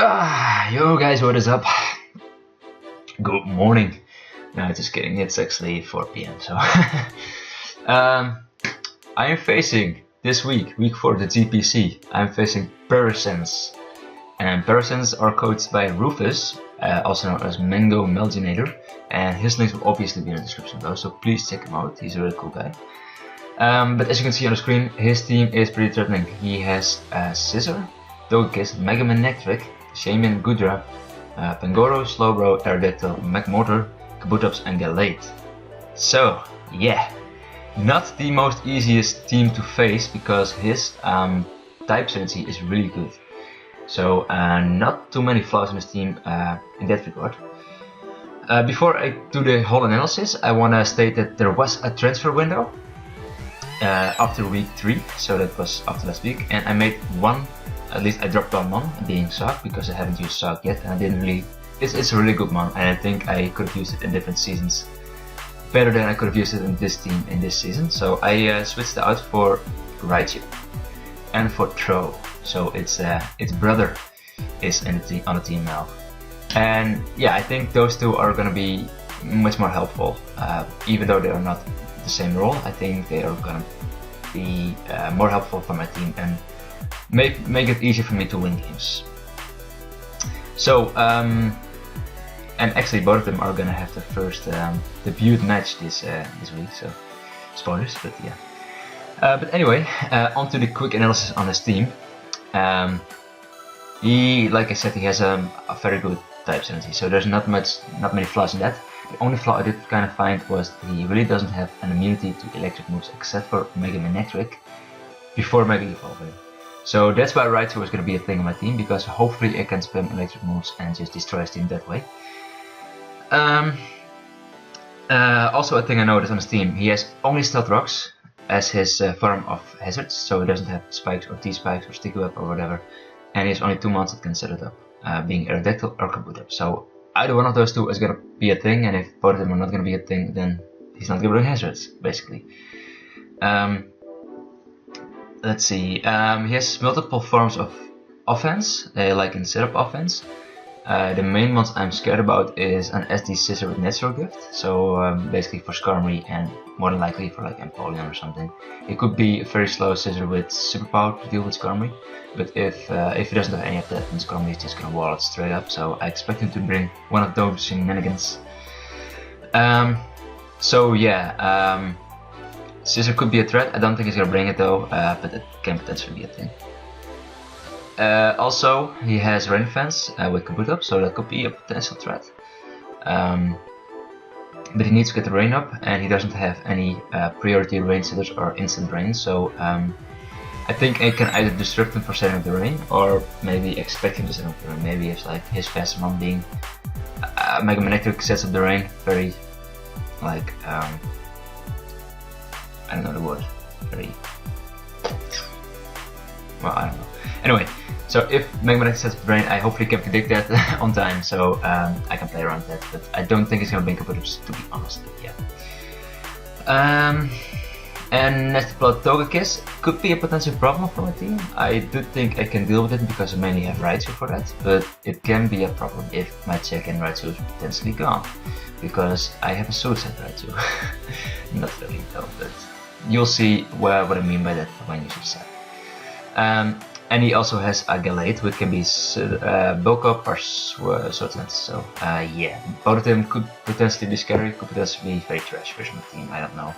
Yo guys, what is up? Good morning. No, just kidding, it's actually 4 p.m. So I am facing this week 4 the GPC. I'm facing Parasens. And Parasens are coached by Rufus, also known as Mango Melginator, and his links will obviously be in the description below, so please check him out, he's a really cool guy. But as you can see on the screen, his team is pretty threatening. He has Scissor, Togekiss, Mega Man Electric, Shaman, Gudra, Pangoro, Slowbro, Aerodactyl, McMortar, Kabutops and Galate. So yeah, not the most easiest team to face because his type synergy is really good. So not too many flaws in his team in that regard. Before I do the whole analysis, I want to state that there was a transfer window after week 3, so that was after last week, and I made one. At least I dropped one mon, being Sock, because I haven't used Sock yet, and I didn't really. It's a really good mon, and I think I could have used it in different seasons better than I could have used it in this team in this season. So I switched it out for Raichu and for Throw. So its brother is in the team, on the team now, and yeah, I think those two are gonna be much more helpful. Even though they are not the same role, I think they are gonna be more helpful for my team and make it easier for me to win games. So and actually both of them are gonna have the first debut match this week, so spoilers, but yeah. But anyway, on to the quick analysis on his team. He, like I said, he has a very good type synergy, so there's not many flaws in that. The only flaw I did kind of find was that he really doesn't have an immunity to electric moves except for Mega Man Electric before Mega Evolving. So that's why Raichu was going to be a thing on my team, because hopefully I can spam electric moves and just destroy his team that way. Also a thing I noticed on his team, he has only Stealth Rocks as his form of hazards, so he doesn't have Spikes or T-Spikes or Sticky Web or whatever, and he has only 2 mons that can set it up, being Aerodactyl or Kabutops. So either one of those two is going to be a thing, and if both of them are not going to be a thing, then he's not going to bring hazards, basically. Let's see, he has multiple forms of offense, like in setup offense. The main ones I'm scared about is an SD Scissor with Natural Gift, so basically for Skarmory and more than likely for like Empoleon or something. It could be a very slow Scissor with Superpower to deal with Skarmory, but if he doesn't have any of that, then Skarmory is just gonna wall it straight up, so I expect him to bring one of those shenanigans. So yeah, Scissor could be a threat. I don't think he's gonna bring it though, but it can potentially be a thing. Also, he has Rain Defense with Kabutops, so that could be a potential threat. But he needs to get the rain up, and he doesn't have any priority rain setters or instant rain, so I think I can either disrupt him for setting up the rain, or maybe expect him to set up the rain. Maybe it's like his fast mon being Mega Man Electric sets up the rain, very like I don't know the word, very well, I don't know. Anyway, so if Mega Man sets up the rain, I hopefully can predict that on time, so I can play around that, but I don't think it's gonna bring Kabutops, to be honest, yeah. And next to Togekiss could be a potential problem for my team. I do think I can deal with it because I mainly have Raichu for that, but it can be a problem if my check-in Raichu is potentially gone, because I have a Suicide Raichu. Not really though, but you'll see what I mean by that when you see set. And he also has a Galate, which can be Bulk Up or Swordsland, so yeah, both of them could potentially be scary, could potentially be very trash for my team, I don't know.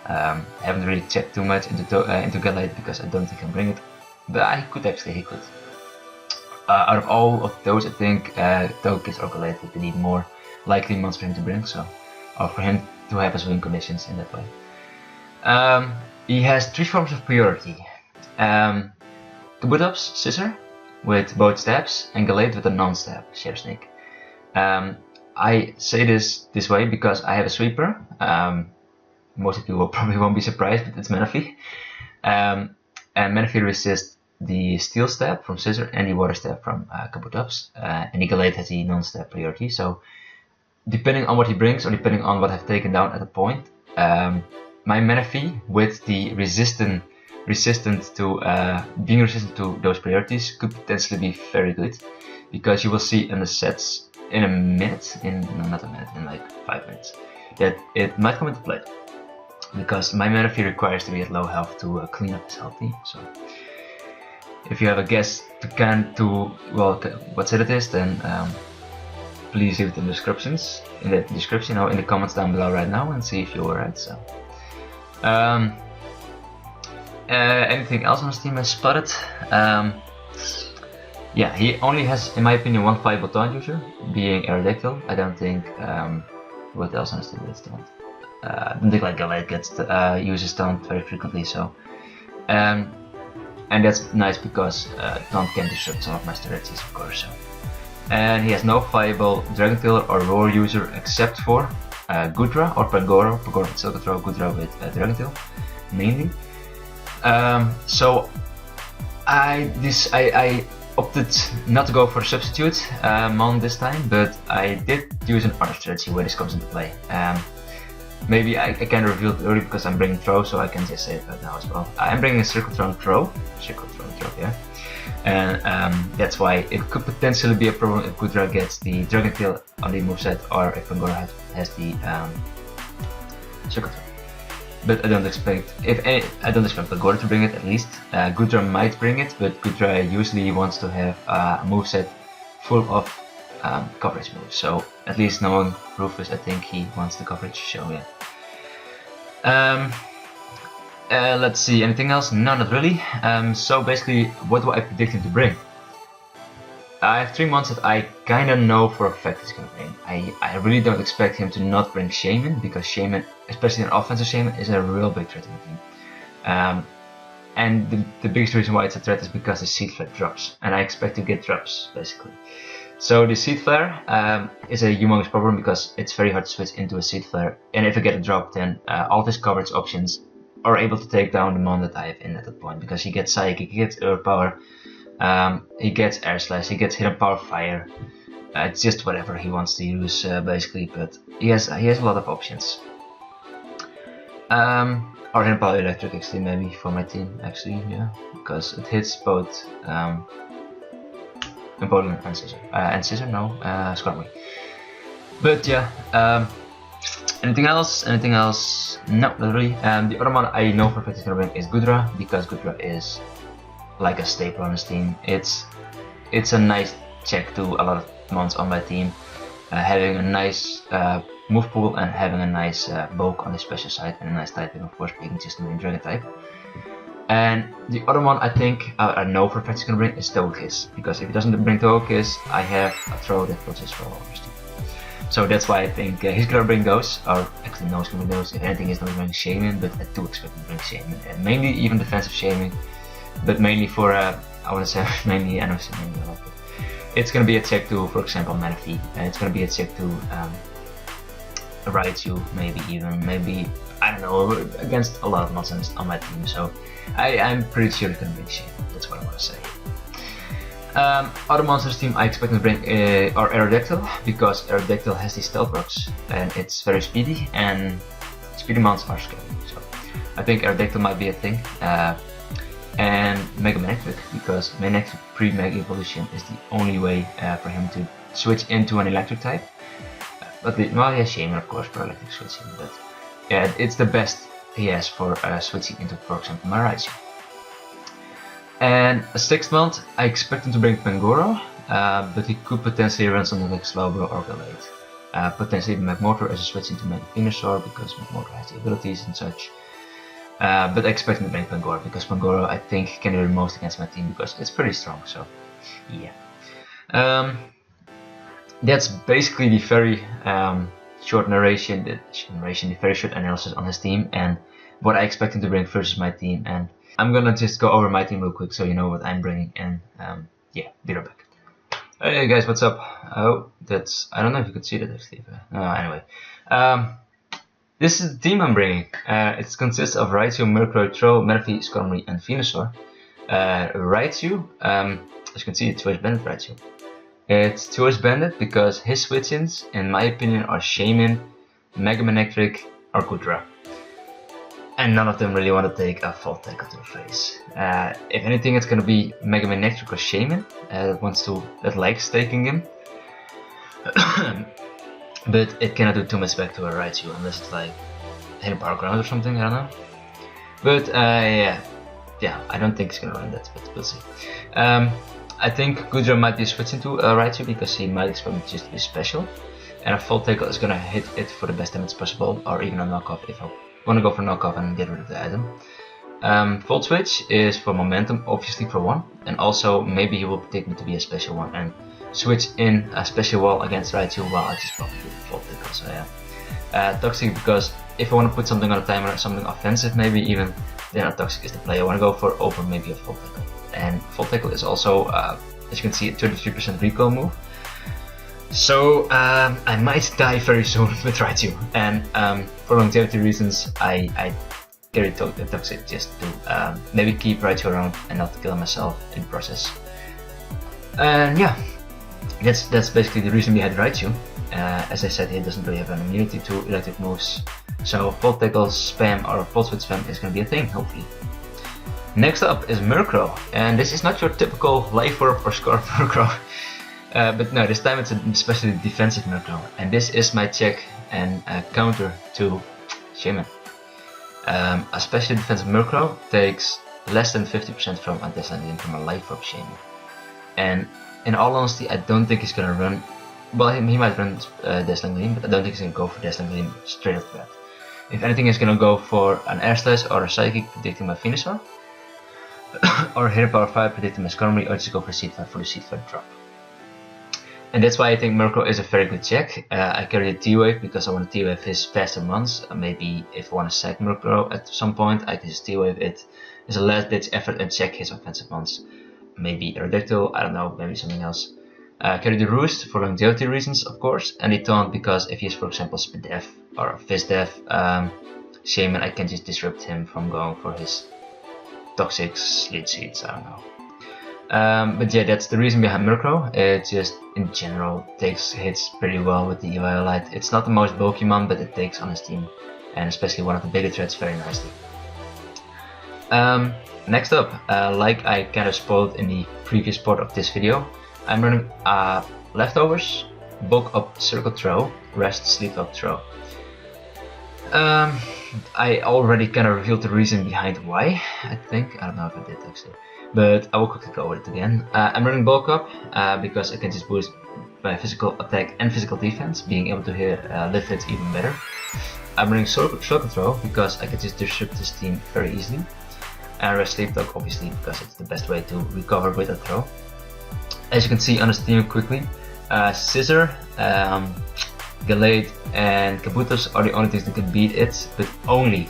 I haven't really checked too much into Galate because I don't think I can bring it, but I could actually, he could. Out of all of those, I think Togekiss or Galate would be the more likely mons for him to bring, so, or for him to have his win conditions in that way. He has 3 forms of priority. Kabutops, Scissor, with both stabs, and Galate with a non-stab, Shadow Snake. I say this way because I have a Sweeper. Most of you probably won't be surprised, but it's Manaphy. And Manaphy resists the Steel Stab from Scissor and the Water Stab from Kabutops. And the Galate has the non-stab priority, so depending on what he brings, or depending on what I've taken down at a point, my Manaphy with the resistant to being resistant to those priorities could potentially be very good. because you will see in the sets in a minute, no, not a minute, in like 5 minutes, that it might come into play. Because my Manaphy requires to be at low health to clean up his healthy. So if you have a guess what set it is, then please leave it in the descriptions, in the comments down below right now, and see if you were right. So anything else on his team I spotted? Yeah, he only has, in my opinion, one viable taunt user, being Aerodactyl. I don't think what else on his team is taunt. I don't think like Galate gets uses taunt very frequently, so and that's nice because taunt can disrupt some of my strategies, of course. So. And he has no viable Dragon Tail or Roar user except for Gudra or Pangoro. Pangoro with Silk Throw, Gudra with Dragon Tail mainly. So I opted not to go for a substitute mon this time, but I did use another strategy where this comes into play. Maybe I can reveal it early because I'm bringing Throw, so I can just say it right now as well. I'm bringing a Circle Throw, yeah. And that's why it could potentially be a problem if Gudra gets the Dragon Tail on the moveset, or if Pangoro has the Circle Throw. But I don't expect Pangoro to bring it at least. Gudra might bring it, but Gudra usually wants to have a moveset full of coverage moves. So at least knowing Rufus, I think he wants the coverage. So yeah. Let's see, anything else? No, not really. So basically, what do I predict him to bring? I have 3 months that I kinda know for a fact he's gonna bring. I really don't expect him to not bring Shaman, because Shaman, especially an offensive Shaman, is a real big threat in the team. And the biggest reason why it's a threat is because the Seed Flare drops, and I expect to get drops, basically. So the Seed Flare is a humongous problem because it's very hard to switch into a Seed Flare, and if I get a drop, then all of his coverage options are able to take down the mon that I have in at that point, because he gets Psychic, he gets Earth Power, he gets Air Slash, he gets Hidden Power Fire. It's just whatever he wants to use, basically, but he has a lot of options. Or Hidden Power Electric, actually, maybe for my team, actually, yeah, because it hits both Empoleon and Scissor. Skarmory. But yeah, anything else? No, not really. The other one I know for a fact is gonna bring is Gudra, because Gudra is like a staple on his team. It's a nice check to a lot of mons on my team, having a nice move pool and having a nice bulk on the special side, and a nice typing, of course, being just the main Dragon type. And the other one I think I know for a fact he's gonna bring is Togekiss, because if he doesn't bring Togekiss, I have a throw that puts his throw on his team. So that's why I think he's gonna bring those, or actually no, he's gonna bring those. If anything, he's gonna bring Shaman, but I do expect him to bring Shaman, and mainly even defensive Shaman, but mainly for I wanna say mainly, I know it's mainly a lot, but it's gonna be a check to, for example, Manaphy, and it's gonna be a check to Raichu, maybe I don't know, against a lot of nonsense on my team. So I'm pretty sure he's gonna bring Shaman. That's what I wanna say. Other monsters team I expect to bring are Aerodactyl, because Aerodactyl has these stealth rocks and it's very speedy, and speedy mons are scary. So I think Aerodactyl might be a thing. And Mega Manectric, because Manectric pre-Mega Evolution is the only way for him to switch into an electric type. But yeah, Shaman of course for electric switching, but yeah, it's the best he has for switching into, for example, my Raichu. And a 6th month, I expect him to bring Pangoro, but he could potentially run something like Slowbro or Galate. Potentially Magmortar as a switch into Mega Venusaur, because Magmortar has the abilities and such. But I expect him to bring Pangoro, because Pangoro I think can do the most against my team, because it's pretty strong, so yeah. That's basically the very short narration, the very short analysis on his team, and what I expect him to bring versus my team. And I'm gonna just go over my team real quick so you know what I'm bringing, and yeah, be right back. Hey guys, what's up? Oh, I don't know if you could see that actually. Anyway, this is the team I'm bringing. It consists of Raichu, Murkrow, Troll, Manaphy, Skarmory, and Venusaur. Raichu, as you can see, it's choice banded Raichu. It's choice banded because his switch-ins, in my opinion, are Shaman, Mega Manectric, or Gudra. and none of them really want to take a full tackle to the face. If anything, it's going to be Mega Man Nectric or Shaman that likes taking him. But it cannot do too much back to a Raichu unless it's like hit a power ground or something, I don't know. But yeah, I don't think it's gonna run that, but we'll see. I think Goodra might be switching to Raichu because he might expect it just to be special. And a full tackle is gonna hit it for the best damage possible, or even a knockoff if I wanna go for knockoff and get rid of the item. Volt Switch is for momentum, obviously for one, and also maybe he will predict me to be a special one and switch in a special wall against Raichu while I just probably do the Volt tackle, so yeah. Toxic because if I want to put something on a timer or something offensive maybe even, then a Toxic is the play I want to go for over maybe a Volt tackle. And Volt tackle is also, as you can see, a 33% recoil move. So I might die very soon with Raichu, and for longevity reasons I carry Toxic just to maybe keep Raichu around and not kill myself in the process. And yeah, that's basically the reason behind Raichu. As I said, he doesn't really have an immunity to electric moves, so Volt tackle spam or Volt Switch spam is going to be a thing, hopefully. Next up is Murkrow, and this is not your typical Life Orb or Scarf Murkrow. But no, this time it's an especially defensive Murkrow, and this is my check and counter to Shaman. A specially defensive Murkrow takes less than 50% from a Dazzling Gleam from a Life Orb Shaman. And in all honesty, I don't think he's gonna run. Well, he might run Dazzling Gleam, but I don't think he's gonna go for Dazzling Gleam straight off the bat. If anything, he's gonna go for an Air Slash or a Psychic predicting my Venusaur, or Hidden Power 5 predicting my Skarmory, or just go for Seed 5 for the Seed 5 drop. And that's why I think Murkrow is a very good check. I carry a T-Wave because I want to T-Wave his faster mons. Maybe if I want to sack Murkrow at some point, I can just T-Wave it. It's a last ditch effort and check his offensive mons. Maybe Aerodactyl, I don't know, maybe something else. Carry the Roost for longevity reasons, of course, and the Taunt because if he is, for example, Spit Def or Fizz Def Shaman, I can just disrupt him from going for his Toxic Sleet Seeds, I don't know. But yeah, that's the reason behind Murkrow. It just, in general, takes hits pretty well with the Eviolite. It's not the most bulky mon, but it takes on his team, and especially one of the bigger threats, very nicely. Next up, like I kind of spoiled in the previous part of this video, I'm running Leftovers, Bulk Up Circle Throw, Rest Sleep Up Throw. I already kind of revealed the reason behind why, I think. I don't know if I did actually, but I will quickly go over it again. I'm running Bulk Up because I can just boost my physical attack and physical defense, being able to hit lift hits even better. I'm running Circle Throw because I can just disrupt this team very easily. And Rest Sleep Talk obviously because it's the best way to recover with a throw. As you can see on the team quickly, Scissor, Gallade and Kabutos are the only things that can beat it, but only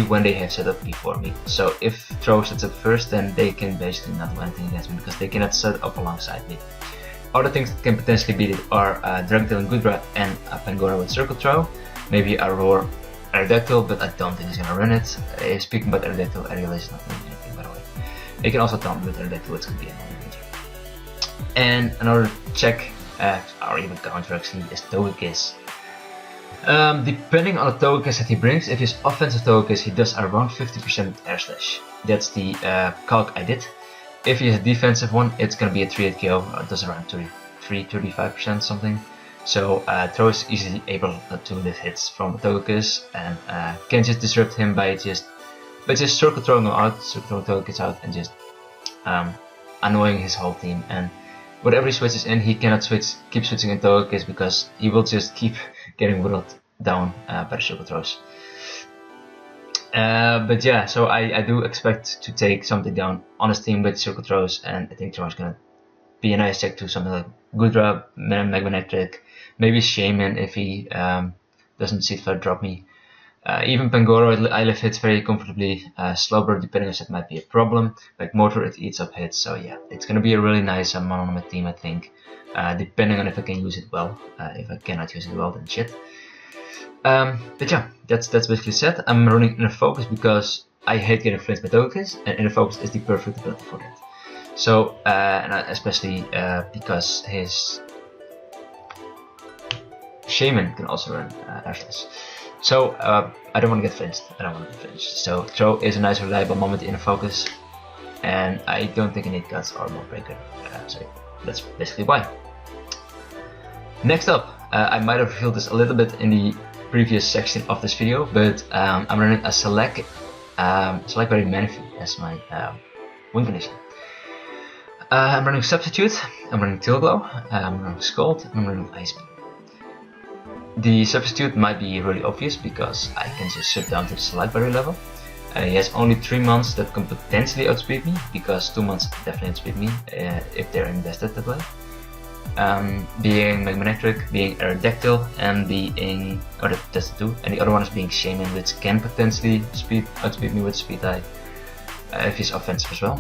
when they have set up before me. So if Throw sets up first, then they can basically not do anything against me because they cannot set up alongside me. Other things that can potentially beat it are Dragtail and Goodra and a Pangoro with Circle Throw, maybe a Roar Aerodactyl, but I don't think he's gonna run it. Speaking about Aerodactyl, Aerial is not doing anything, by the way. You can also taunt with Aerodactyl, it's gonna be another danger. And another check, or even counter actually, is Togekiss. Depending on the Togekiss that he brings, if he's offensive Togekiss, he does around 50% Air Slash. That's the calc I did. If he has a defensive one, it's gonna be a 3-hit KO, it does around 33-35% something. So Throw is easily able to lift hits from Togekiss and can just disrupt him by just circle throwing him out, circle throwing Togekiss out, and just annoying his whole team. And whatever he switches in, he cannot keep switching in Togekiss because he will just keep getting whittled down by the circle throws. But yeah, so I do expect to take something down on his team with circle throws, and I think Throw is gonna be a nice check to something like Goodra, Magnetic, maybe Shaman if he doesn't Seed 5 drop me. Even Pangoro I lift hits very comfortably. Slowbro, depending on set, might be a problem. Like Mortar, it eats up hits, so yeah, it's gonna be a really nice mon on my team, I think. Depending on if I can use it well. If I cannot use it well, then shit. But yeah, that's basically set. I'm running Inner Focus because I hate getting flinched by Togekiss, and Inner Focus is the perfect ability for that. So, and especially because his Shaman can also run Air Slash. So I don't want to get finished. So throw is a nice reliable moment in focus, and I don't think I need guts or more breaker. So that's basically why. Next up, I might have revealed this a little bit in the previous section of this video, but I'm running a Select Berry Manaphy as my win condition. I'm running Substitute, I'm running Tail Glow, I'm running Scald, I'm running Ice Beam. The Substitute might be really obvious because I can just shift down to the Select Berry level. He has only 3 months that can potentially outspeed me, because 2 months definitely outspeed me if they're invested that way. Being Magnetic, being Aerodactyl, and being, that's the 2, and the other one is being Shaman, which can potentially outspeed me with Speed High if he's offensive as well.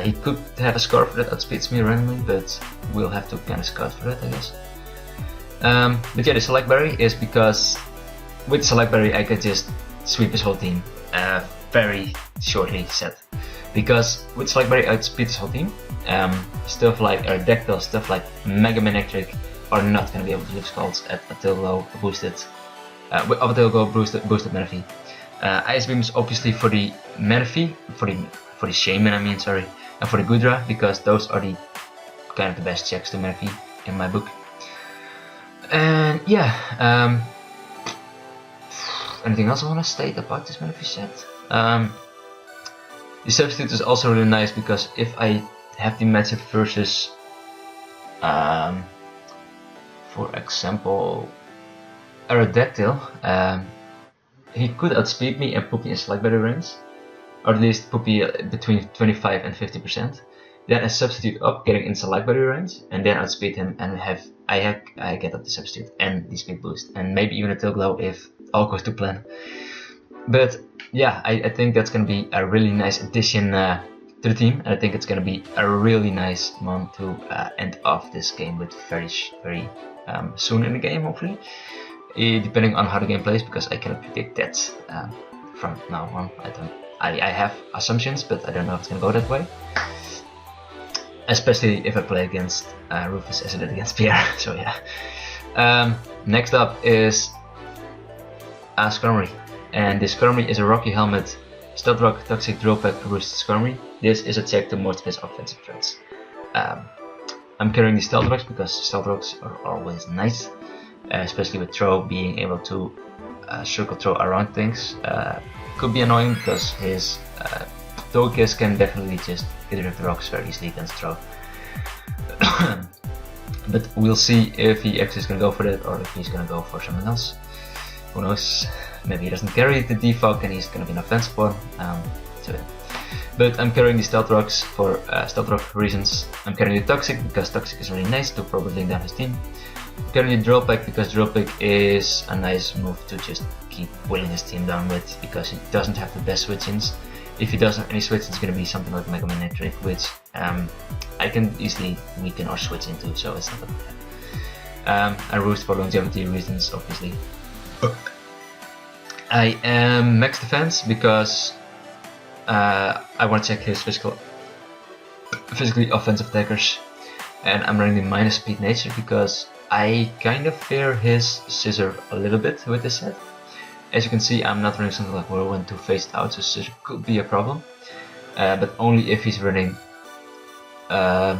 He could have a score that outspeeds me randomly, but we'll have to kind of scout for that, I guess. But yeah, the Select Berry is because with Select Berry I could just sweep his whole team very shortly set. Because with Select Berry I outspeed his whole team. Stuff like Aerodactyl, stuff like Mega Manectric are not going to be able to live Scalds at a Tail Glow boosted, boosted Manaphy. Ice Beam is obviously for the Manaphy, for the Shaman I mean, sorry, and for the Goodra, because those are the kind of the best checks to Manaphy in my book. And yeah, anything else I want to state about this Manaphy set? The Substitute is also really nice because if I have the matchup versus, for example, Aerodactyl, he could outspeed me and put me in Select Berry range, or at least put me between 25 and 50%. Then I substitute up, getting in Select Berry range, and then outspeed him, and I get up the Substitute and the speed boost, and maybe even a Tail Glow if all goes to plan. But yeah, I think that's gonna be a really nice addition to the team, and I think it's gonna be a really nice one to end off this game with very soon in the game, hopefully, depending on how the game plays, because I cannot predict that from now on. I have assumptions, but I don't know if it's gonna go that way, especially if I play against Rufus as I did against Pierre. So yeah. Next up is Skarmory, and this Skarmory is a Rocky Helmet, Stealth Rock, Toxic, Drill Peck, Roosted Skarmory. This is a check to most of his offensive threats. I'm carrying the Stealth Rocks because Stealth Rocks are always nice, especially with Throw being able to circle throw around things. Could be annoying because his Togekiss can definitely just get rid of the rocks very easily against Throw. But we'll see if he actually is going to go for that or if he's going to go for something else. Who knows? Maybe he doesn't carry the Defog and he's going to be an offensive one. So yeah. But I'm carrying the Stealth Rocks for Stealth Rock reasons. I'm carrying the Toxic because Toxic is really nice to probably link down his team. I'm carrying the Drill Peck because Drill Peck is a nice move to just keep whittling his team down with, because he doesn't have the best switch-ins. If he doesn't have any switch, it's going to be something like Mega Manectric, which I can easily weaken or switch into, so it's not that bad. I roost for longevity reasons, obviously. I am max defense because I want to check his physically offensive attackers, and I'm running the minus speed nature because I kind of fear his Scissor a little bit with this set. As you can see, I'm not running something like Whirlwind to face it out, so Scissor could be a problem, but only if he's running a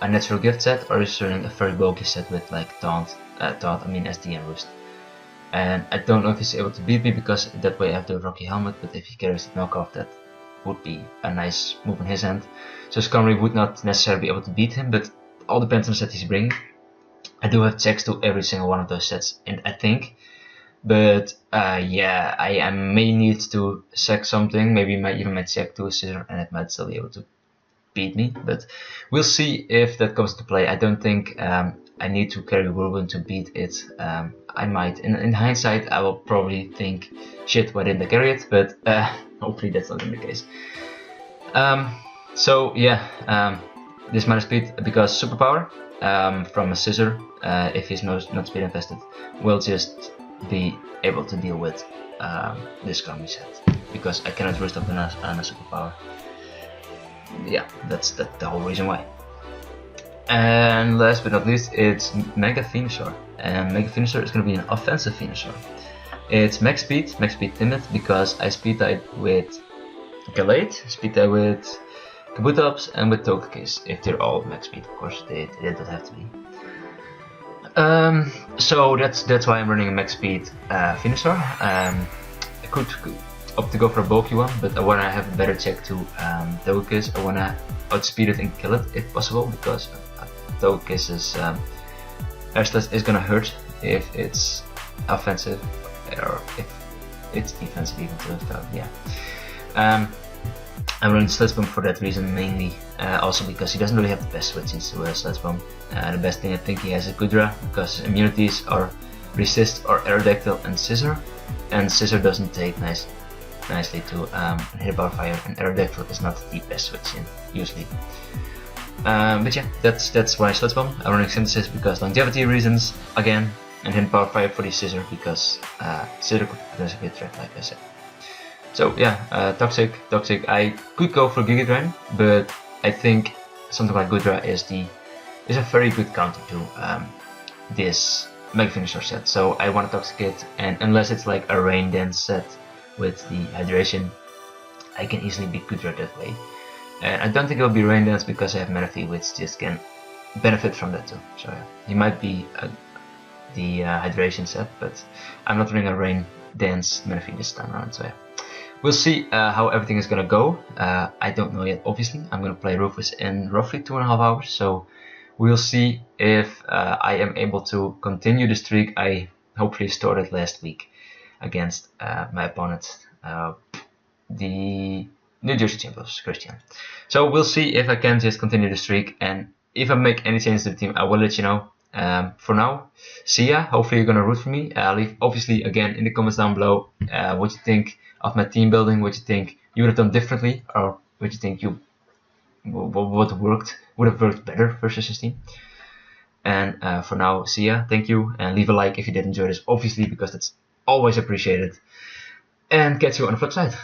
natural gift set or he's running a very bulky set with like Taunt, SD and Roost. And I don't know if he's able to beat me because that way I have the Rocky Helmet, but if he carries the knockoff, that would be a nice move on his end. So Skarmory would not necessarily be able to beat him, but all depends on the set he's bringing. I do have checks to every single one of those sets, and I think. But yeah, I may need to sack something, maybe even my check to a Scissor, and it might still be able to beat me. But we'll see if that comes to play. I don't think I need to carry Whirlwind to beat it. I might. In hindsight, I will probably think, shit, why didn't I carry it? But hopefully that's not the case. So yeah, this minus speed because superpower from a Scissor, if he's not speed invested, will just be able to deal with this Skarmory set because I cannot roost up on a superpower. Yeah, that's the whole reason why. And last but not least, it's Mega Venusaur, and Mega Venusaur is going to be an offensive Venusaur. It's max speed timid, because I speed died with Galate, speed died with Kabutops, and with Togekiss, if they're all max speed. Of course, they don't have to be. So that's why I'm running a max speed Venusaur. I could opt to go for a bulky one, but I want to have a better check to Togekiss. I want to outspeed it and kill it if possible, because Togekiss's Airslash is gonna hurt if it's offensive, or if it's defensive even too. So yeah. I'm running Sludge Bomb for that reason mainly, also because he doesn't really have the best switches to Sludge Bomb. The best thing I think he has is Goodra, because his immunities are Resist or Aerodactyl and Scissor, and Scissor doesn't take nicely to hit Power Fire, and Aerodactyl is not the best switch in usually. But yeah, that's why Sludge Bomb. I'm running Synthesis because longevity reasons again, and hit Power Fire for the Scissor because Scissor could potentially be a threat, like I said. So yeah, Toxic. I could go for Giga Drain, but I think something like Goodra is a very good counter to this Mega Venusaur set. So I want to Toxic it, and unless it's like a Rain Dance set with the Hydration, I can easily beat Goodra that way. And I don't think it'll be Rain Dance because I have Manaphy, which just can benefit from that too. So yeah, he might be the Hydration set, but I'm not running a Rain Dance Manaphy this time around. So yeah. We'll see how everything is gonna go. I don't know yet, obviously. I'm gonna play Rufus in roughly 2.5 hours, so we'll see if I am able to continue the streak I hopefully started last week against my opponent, the New Jersey Champions, Christian. So we'll see if I can just continue the streak, and if I make any changes to the team, I will let you know. For now, see ya. Hopefully you're gonna root for me. Leave obviously again in the comments down below what you think of my team building, what you think you would have done differently, or what you think you would have worked better versus this team. And for now, see ya. Thank you, and leave a like if you did enjoy this, obviously, because that's always appreciated. And catch you on the flip side.